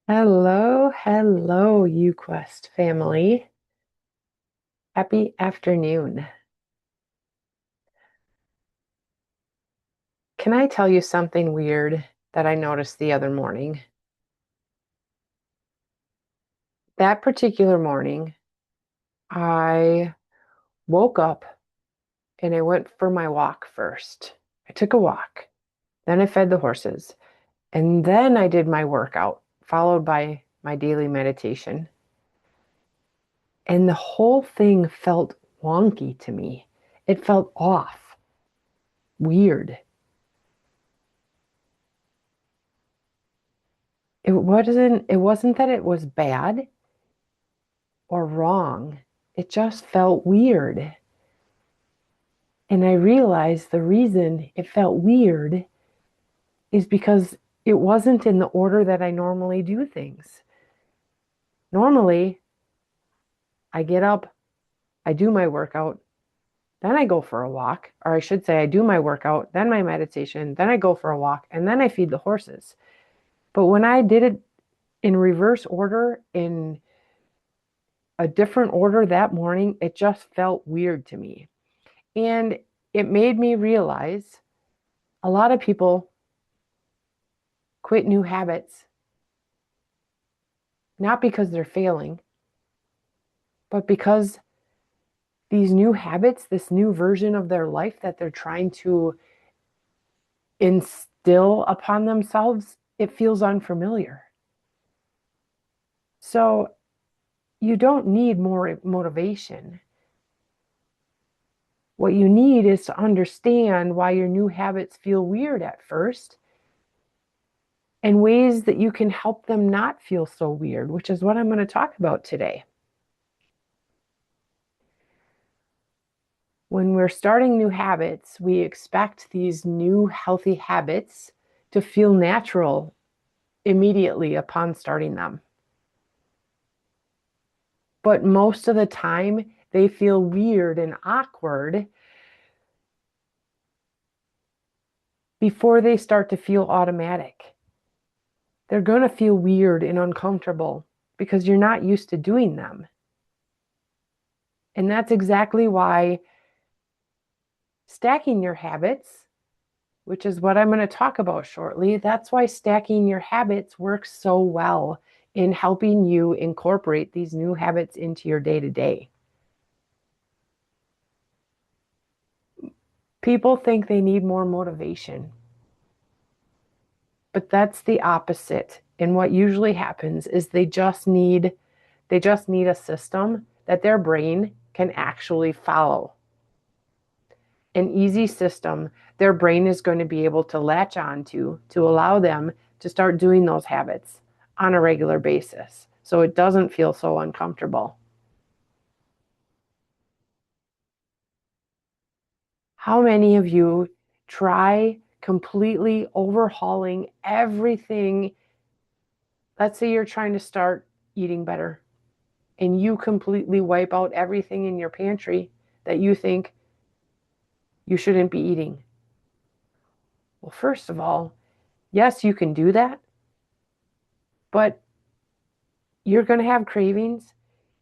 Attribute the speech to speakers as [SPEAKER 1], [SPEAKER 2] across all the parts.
[SPEAKER 1] Hello, hello, UQuest family. Happy afternoon. Can I tell you something weird that I noticed the other morning? That particular morning, I woke up and I went for my walk first. I took a walk, then I fed the horses, and then I did my workout, followed by my daily meditation. And the whole thing felt wonky to me. It felt off, weird. It wasn't that it was bad or wrong. It just felt weird. And I realized the reason it felt weird is because it wasn't in the order that I normally do things. Normally, I get up, I do my workout, then I go for a walk, or I should say I do my workout, then my meditation, then I go for a walk, and then I feed the horses. But when I did it in reverse order, in a different order that morning, it just felt weird to me. And it made me realize a lot of people quit new habits, not because they're failing, but because these new habits, this new version of their life that they're trying to instill upon themselves, it feels unfamiliar. So you don't need more motivation. What you need is to understand why your new habits feel weird at first and ways that you can help them not feel so weird, which is what I'm going to talk about today. When we're starting new habits, we expect these new healthy habits to feel natural immediately upon starting them. But most of the time, they feel weird and awkward before they start to feel automatic. They're going to feel weird and uncomfortable because you're not used to doing them. And that's exactly why stacking your habits, which is what I'm going to talk about shortly, that's why stacking your habits works so well in helping you incorporate these new habits into your day to day. People think they need more motivation, but that's the opposite. And what usually happens is they just need a system that their brain can actually follow. An easy system their brain is going to be able to latch on to allow them to start doing those habits on a regular basis so it doesn't feel so uncomfortable. How many of you try completely overhauling everything? Let's say you're trying to start eating better and you completely wipe out everything in your pantry that you think you shouldn't be eating. Well, first of all, yes, you can do that, but you're going to have cravings.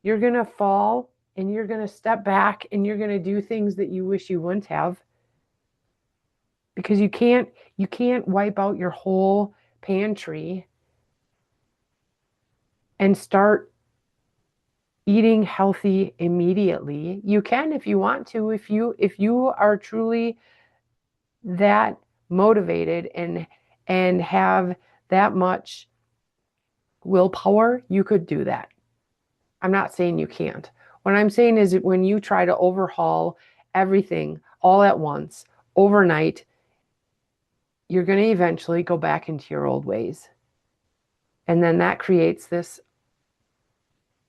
[SPEAKER 1] You're going to fall and you're going to step back and you're going to do things that you wish you wouldn't have because you can't wipe out your whole pantry and start eating healthy immediately. You can if you want to, if you are truly that motivated and have that much willpower, you could do that. I'm not saying you can't. What I'm saying is that when you try to overhaul everything all at once, overnight, you're going to eventually go back into your old ways. And then that creates this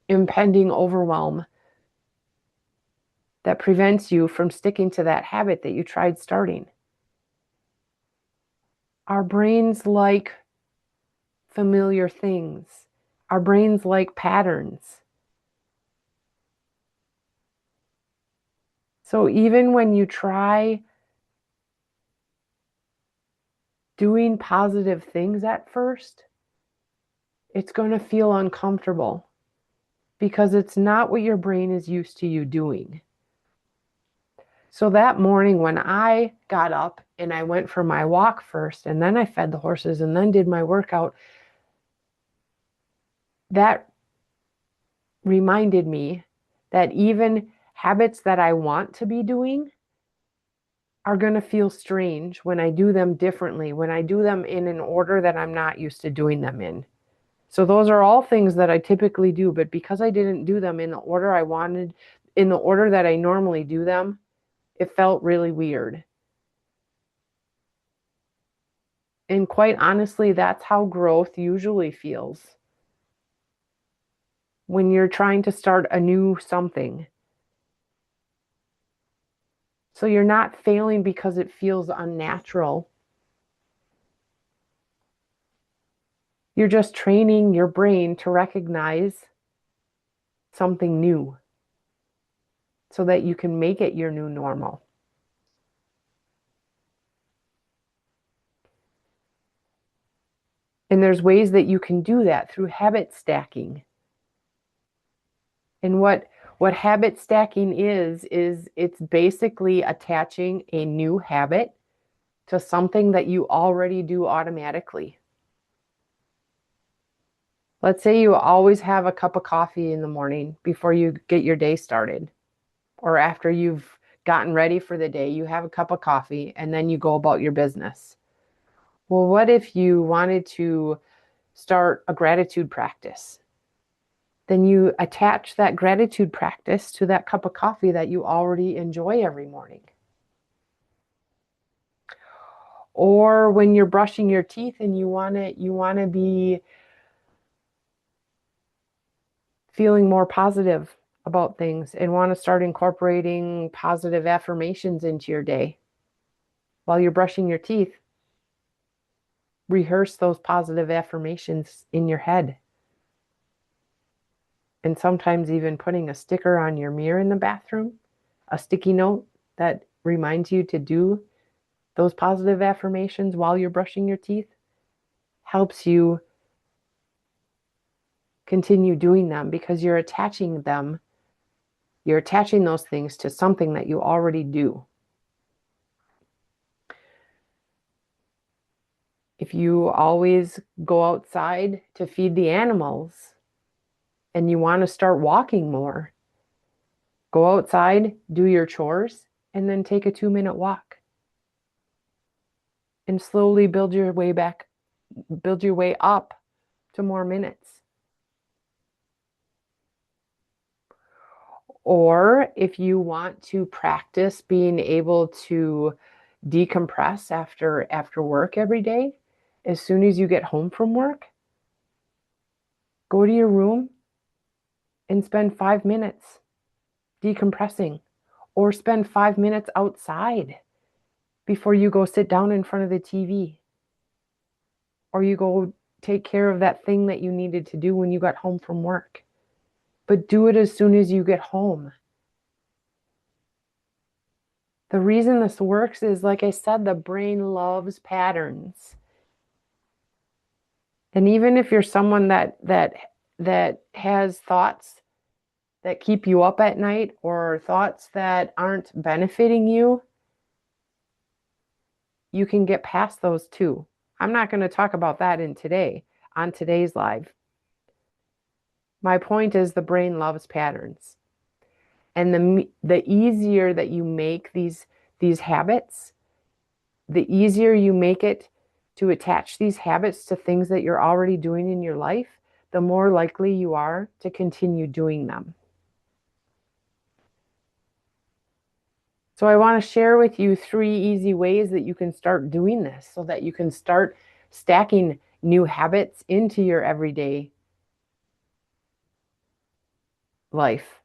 [SPEAKER 1] impending overwhelm that prevents you from sticking to that habit that you tried starting. Our brains like familiar things, our brains like patterns. So even when you try doing positive things at first, It's going to feel uncomfortable because it's not what your brain is used to you doing. So that morning when I got up and I went for my walk first, and then I fed the horses and then did my workout, that reminded me that even habits that I want to be doing are going to feel strange when I do them differently, when I do them in an order that I'm not used to doing them in. So those are all things that I typically do, but because I didn't do them in the order I wanted, in the order that I normally do them, it felt really weird. And quite honestly, that's how growth usually feels when you're trying to start a new something. So you're not failing because it feels unnatural. You're just training your brain to recognize something new so that you can make it your new normal. And there's ways that you can do that through habit stacking. And what habit stacking is it's basically attaching a new habit to something that you already do automatically. Let's say you always have a cup of coffee in the morning before you get your day started, or after you've gotten ready for the day, you have a cup of coffee and then you go about your business. Well, what if you wanted to start a gratitude practice? Then you attach that gratitude practice to that cup of coffee that you already enjoy every morning. Or when you're brushing your teeth and you want to be feeling more positive about things and want to start incorporating positive affirmations into your day while you're brushing your teeth, rehearse those positive affirmations in your head. And sometimes even putting a sticker on your mirror in the bathroom, a sticky note that reminds you to do those positive affirmations while you're brushing your teeth, helps you continue doing them because you're attaching those things to something that you already do. If you always go outside to feed the animals and you want to start walking more, go outside, do your chores, and then take a 2-minute walk. And slowly build your way up to more minutes. Or if you want to practice being able to decompress after work every day, as soon as you get home from work, go to your room and spend 5 minutes decompressing, or spend 5 minutes outside before you go sit down in front of the TV, or you go take care of that thing that you needed to do when you got home from work. But do it as soon as you get home. The reason this works is, like I said, the brain loves patterns. And even if you're someone that has thoughts that keep you up at night, or thoughts that aren't benefiting you, you can get past those too. I'm not going to talk about that on today's live. My point is, the brain loves patterns. And the easier that you make these habits, the easier you make it to attach these habits to things that you're already doing in your life, the more likely you are to continue doing them. So I want to share with you 3 easy ways that you can start doing this so that you can start stacking new habits into your everyday life.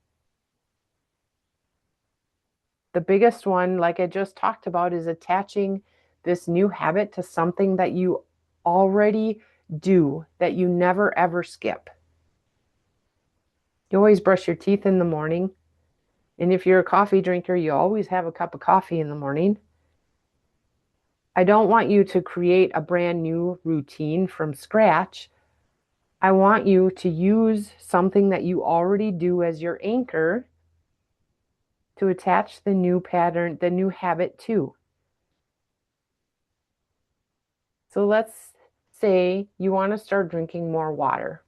[SPEAKER 1] The biggest one, like I just talked about, is attaching this new habit to something that you already do, that you never ever skip. You always brush your teeth in the morning. And if you're a coffee drinker, you always have a cup of coffee in the morning. I don't want you to create a brand new routine from scratch. I want you to use something that you already do as your anchor to attach the new pattern, the new habit to. So let's say you want to start drinking more water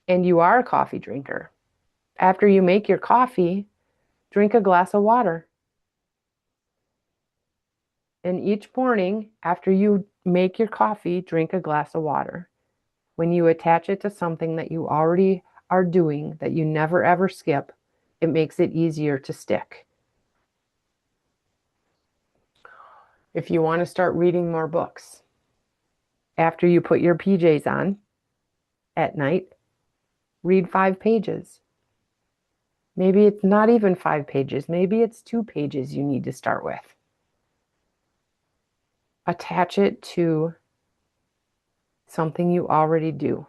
[SPEAKER 1] and you are a coffee drinker. After you make your coffee, drink a glass of water. And each morning, after you make your coffee, drink a glass of water. When you attach it to something that you already are doing, that you never ever skip, it makes it easier to stick. If you want to start reading more books, after you put your PJs on at night, read 5 pages. Maybe it's not even 5 pages. Maybe it's 2 pages you need to start with. Attach it to something you already do.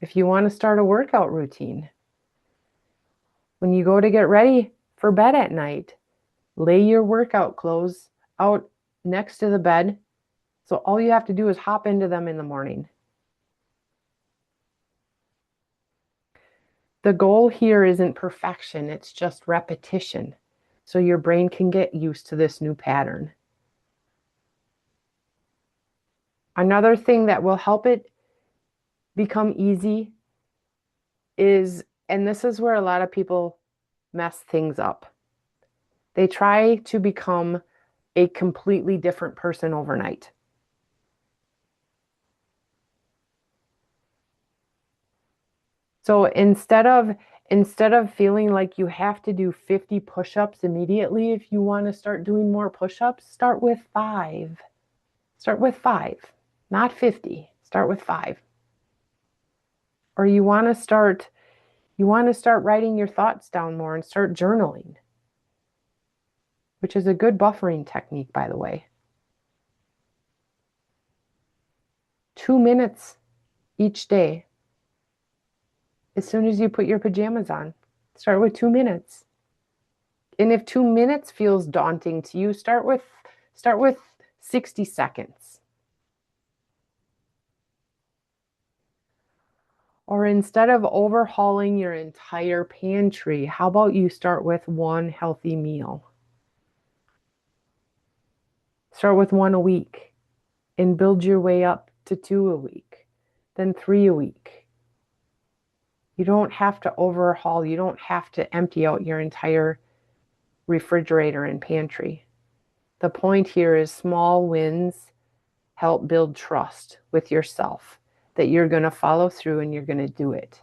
[SPEAKER 1] If you want to start a workout routine, when you go to get ready for bed at night, lay your workout clothes out next to the bed. So all you have to do is hop into them in the morning. The goal here isn't perfection, it's just repetition. So your brain can get used to this new pattern. Another thing that will help it become easy is, and this is where a lot of people mess things up. They try to become a completely different person overnight. So instead of feeling like you have to do 50 push-ups immediately, if you want to start doing more push-ups, start with 5. Start with 5, not 50. Start with 5. Or you want to start writing your thoughts down more and start journaling, which is a good buffering technique, by the way. 2 minutes each day. As soon as you put your pajamas on, start with 2 minutes. And if 2 minutes feels daunting to you, start with 60 seconds. Or instead of overhauling your entire pantry, how about you start with one healthy meal? Start with 1 a week and build your way up to 2 a week, then 3 a week. You don't have to overhaul, you don't have to empty out your entire refrigerator and pantry. The point here is small wins help build trust with yourself that you're going to follow through and you're going to do it.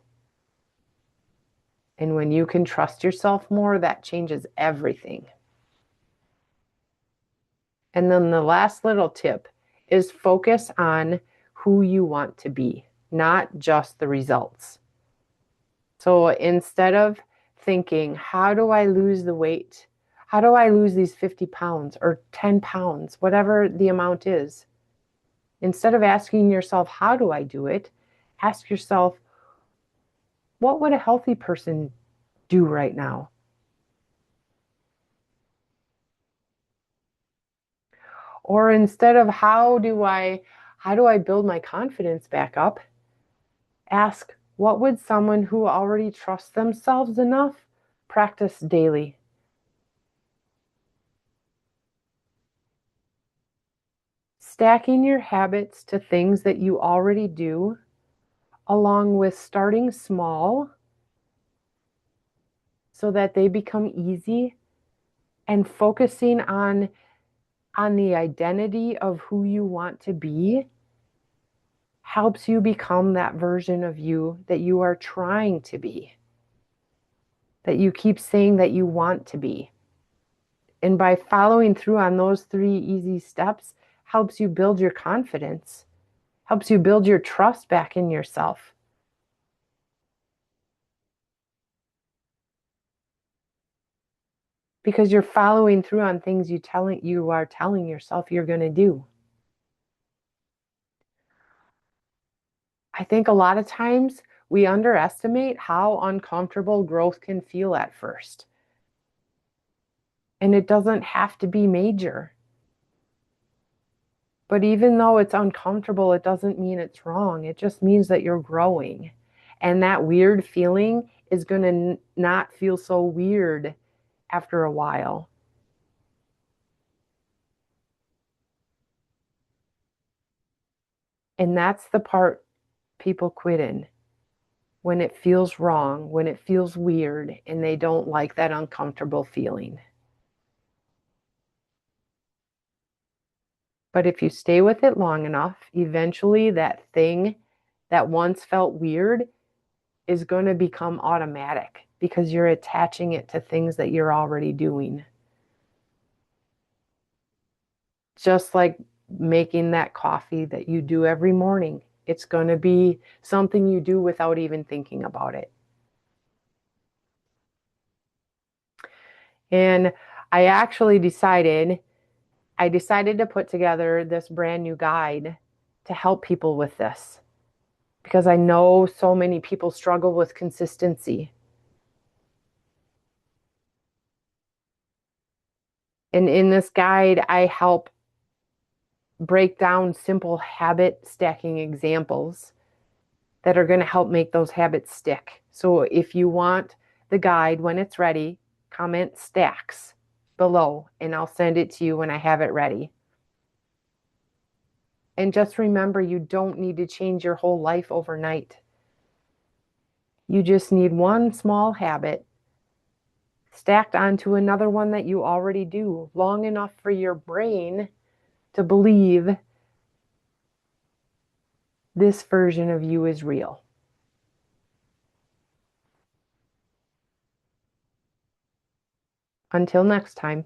[SPEAKER 1] And when you can trust yourself more, that changes everything. And then the last little tip is focus on who you want to be, not just the results. So instead of thinking, how do I lose the weight? How do I lose these 50 pounds or 10 pounds, whatever the amount is? Instead of asking yourself, how do I do it? Ask yourself, what would a healthy person do right now? Or instead of how do I build my confidence back up? Ask, what would someone who already trusts themselves enough practice daily? Stacking your habits to things that you already do, along with starting small so that they become easy, and focusing on the identity of who you want to be, helps you become that version of you that you are trying to be, that you keep saying that you want to be. And by following through on those 3 easy steps, helps you build your confidence, helps you build your trust back in yourself. Because you're following through on things you are telling yourself you're going to do. I think a lot of times we underestimate how uncomfortable growth can feel at first. And it doesn't have to be major. But even though it's uncomfortable, it doesn't mean it's wrong. It just means that you're growing. And that weird feeling is going to not feel so weird after a while. And that's the part people quit in, when it feels wrong, when it feels weird, and they don't like that uncomfortable feeling. But if you stay with it long enough, eventually that thing that once felt weird is going to become automatic because you're attaching it to things that you're already doing. Just like making that coffee that you do every morning. It's going to be something you do without even thinking about it. And I decided to put together this brand new guide to help people with this because I know so many people struggle with consistency. And in this guide, I help break down simple habit stacking examples that are going to help make those habits stick. So if you want the guide when it's ready, comment stacks below and I'll send it to you when I have it ready. And just remember, you don't need to change your whole life overnight. You just need one small habit stacked onto another one that you already do long enough for your brain to believe this version of you is real. Until next time.